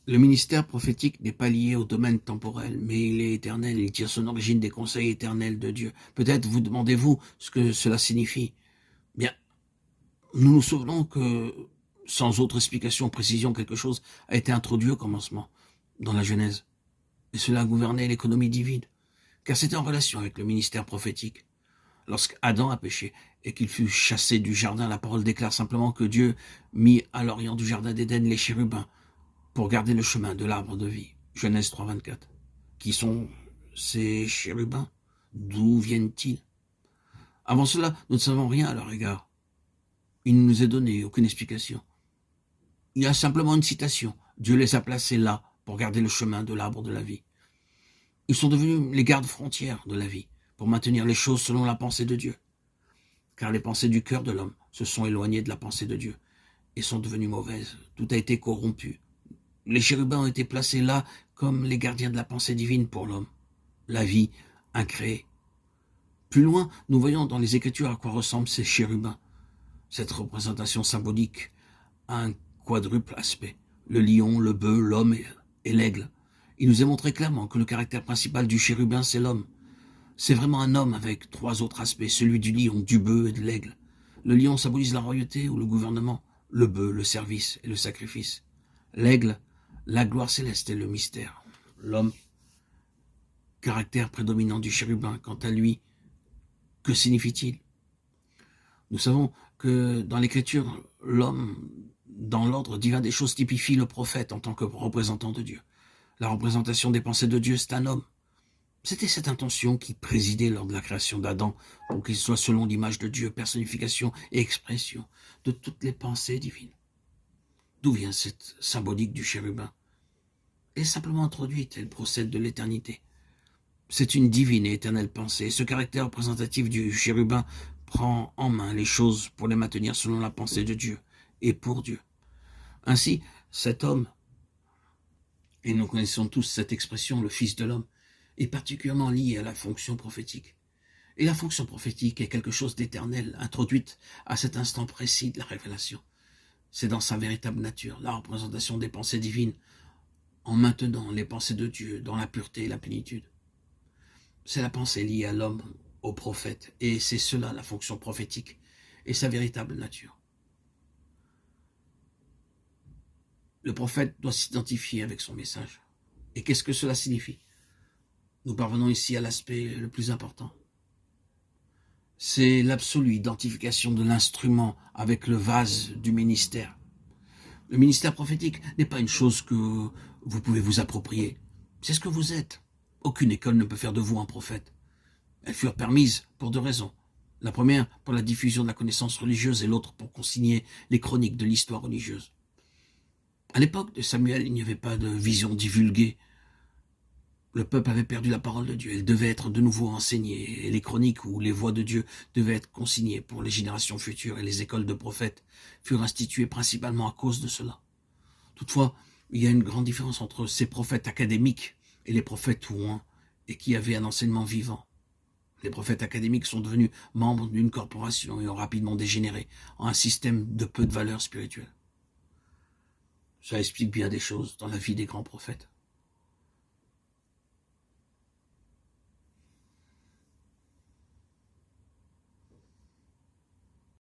Le ministère prophétique n'est pas lié au domaine temporel, mais il est éternel, il tire son origine des conseils éternels de Dieu. Peut-être vous demandez-vous ce que cela signifie. Bien, nous nous souvenons que, sans autre explication ou précision, quelque chose a été introduit au commencement, dans la Genèse. Et cela a gouverné l'économie divine, car c'était en relation avec le ministère prophétique. Lorsqu'Adam a péché et qu'il fut chassé du jardin, la parole déclare simplement que Dieu mit à l'orient du jardin d'Éden les chérubins pour garder le chemin de l'arbre de vie. Genèse 3, 24. Qui sont ces chérubins? D'où viennent-ils? Avant cela, nous ne savons rien à leur égard. Il ne nous est donné aucune explication. Il y a simplement une citation. Dieu les a placés là pour garder le chemin de l'arbre de la vie. Ils sont devenus les gardes-frontières de la vie, pour maintenir les choses selon la pensée de Dieu. Car les pensées du cœur de l'homme se sont éloignées de la pensée de Dieu et sont devenues mauvaises. Tout a été corrompu. Les chérubins ont été placés là comme les gardiens de la pensée divine pour l'homme, la vie incréée. Plus loin, nous voyons dans les Écritures à quoi ressemblent ces chérubins. Cette représentation symbolique a un quadruple aspect. Le lion, le bœuf, l'homme et l'aigle. Il nous est montré clairement que le caractère principal du chérubin, c'est l'homme. C'est vraiment un homme avec trois autres aspects, celui du lion, du bœuf et de l'aigle. Le lion symbolise la royauté ou le gouvernement, le bœuf, le service et le sacrifice. L'aigle, la gloire céleste et le mystère. L'homme, caractère prédominant du chérubin, quant à lui, que signifie-t-il? Nous savons que dans l'Écriture, l'homme, dans l'ordre divin des choses, typifie le prophète en tant que représentant de Dieu. La représentation des pensées de Dieu, c'est un homme. C'était cette intention qui présidait lors de la création d'Adam, pour qu'il soit selon l'image de Dieu, personnification et expression de toutes les pensées divines. D'où vient cette symbolique du chérubin? Elle est simplement introduite, elle procède de l'éternité. C'est une divine et éternelle pensée. Ce caractère représentatif du chérubin prend en main les choses pour les maintenir selon la pensée de Dieu et pour Dieu. Ainsi, cet homme, et nous connaissons tous cette expression, le Fils de l'homme, est particulièrement lié à la fonction prophétique. Et la fonction prophétique est quelque chose d'éternel, introduite à cet instant précis de la révélation. C'est dans sa véritable nature, la représentation des pensées divines, en maintenant les pensées de Dieu dans la pureté et la plénitude. C'est la pensée liée à l'homme, au prophète, et c'est cela la fonction prophétique et sa véritable nature. Le prophète doit s'identifier avec son message. Et qu'est-ce que cela signifie? Nous parvenons ici à l'aspect le plus important. C'est l'absolue identification de l'instrument avec le vase du ministère. Le ministère prophétique n'est pas une chose que vous pouvez vous approprier. C'est ce que vous êtes. Aucune école ne peut faire de vous un prophète. Elles furent permises pour deux raisons. La première, pour la diffusion de la connaissance religieuse, et l'autre pour consigner les chroniques de l'histoire religieuse. À l'époque de Samuel, il n'y avait pas de vision divulguée. Le peuple avait perdu la parole de Dieu. Elle devait être de nouveau enseignée. Et les chroniques ou les voix de Dieu devaient être consignées pour les générations futures. Et les écoles de prophètes furent instituées principalement à cause de cela. Toutefois, il y a une grande différence entre ces prophètes académiques et les prophètes ouins, et qui avaient un enseignement vivant. Les prophètes académiques sont devenus membres d'une corporation et ont rapidement dégénéré en un système de peu de valeur spirituelle. Ça explique bien des choses dans la vie des grands prophètes.